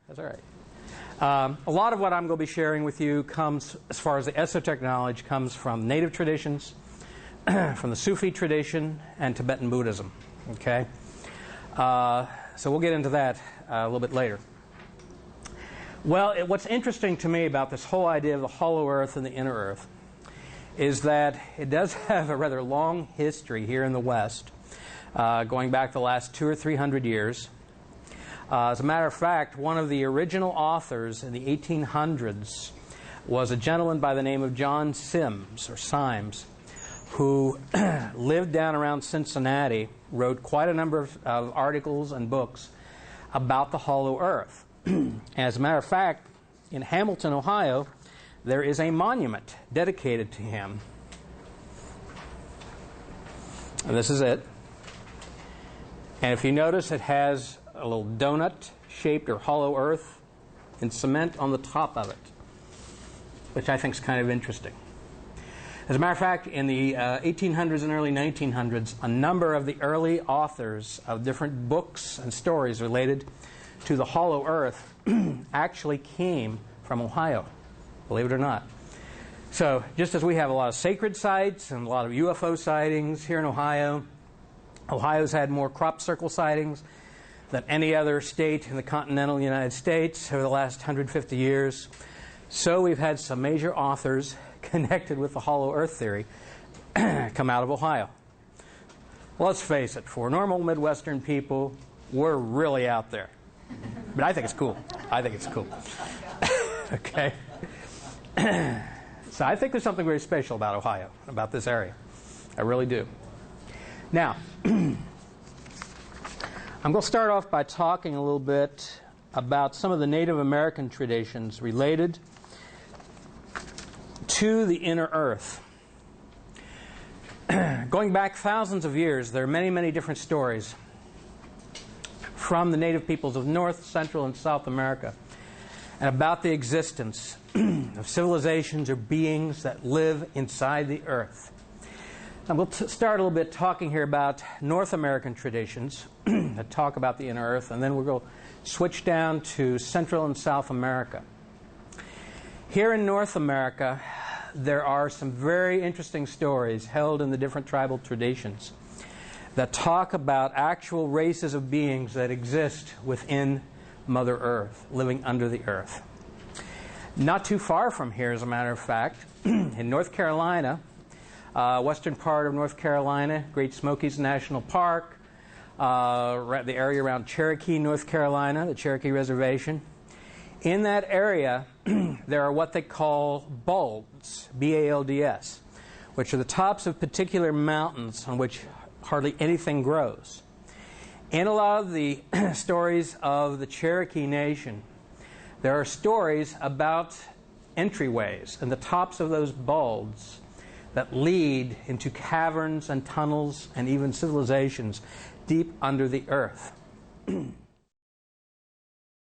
That's all right. A lot of what I'm going to be sharing with you comes, as far as the esoteric knowledge, comes from native traditions, from the Sufi tradition, and Tibetan Buddhism. Okay? So we'll get into that a little bit later. Well, what's interesting to me about this whole idea of the hollow earth and the inner earth is that it does have a rather long history here in the West, going back the last 200 or 300 years. As a matter of fact, one of the original authors in the 1800s was a gentleman by the name of John Symes, who lived down around Cincinnati, wrote quite a number of articles and books about the hollow earth. As a matter of fact, in Hamilton, Ohio, there is a monument dedicated to him. And this is it. And if you notice, it has a little donut-shaped or hollow earth in cement on the top of it, which I think is kind of interesting. As a matter of fact, in the 1800s and early 1900s, a number of the early authors of different books and stories related to the hollow earth actually came from Ohio, believe it or not. So just as we have a lot of sacred sites and a lot of UFO sightings here in Ohio, Ohio's had more crop circle sightings than any other state in the continental United States over the last 150 years. So we've had some major authors connected with the hollow earth theory come out of Ohio. Well, let's face it, for normal Midwestern people, we're really out there. But I think it's cool. I think it's cool. Okay? So I think there's something very special about Ohio, about this area. I really do. Now, I'm going to start off by talking a little bit about some of the Native American traditions related to the inner earth. Going back thousands of years, there are many, many different stories from the native peoples of North, Central, and South America and about the existence of civilizations or beings that live inside the earth. And we'll start a little bit talking here about North American traditions that talk about the inner earth, and then we'll go switch down to Central and South America. Here in North America, there are some very interesting stories held in the different tribal traditions that talk about actual races of beings that exist within Mother Earth, living under the earth. Not too far from here, as a matter of fact, in North Carolina, western part of North Carolina, Great Smokies National Park, the area around Cherokee, North Carolina, the Cherokee Reservation. In that area, there are what they call balds, B-A-L-D-S, which are the tops of particular mountains on which hardly anything grows. In a lot of the stories of the Cherokee Nation, there are stories about entryways and the tops of those balds that lead into caverns and tunnels and even civilizations deep under the earth.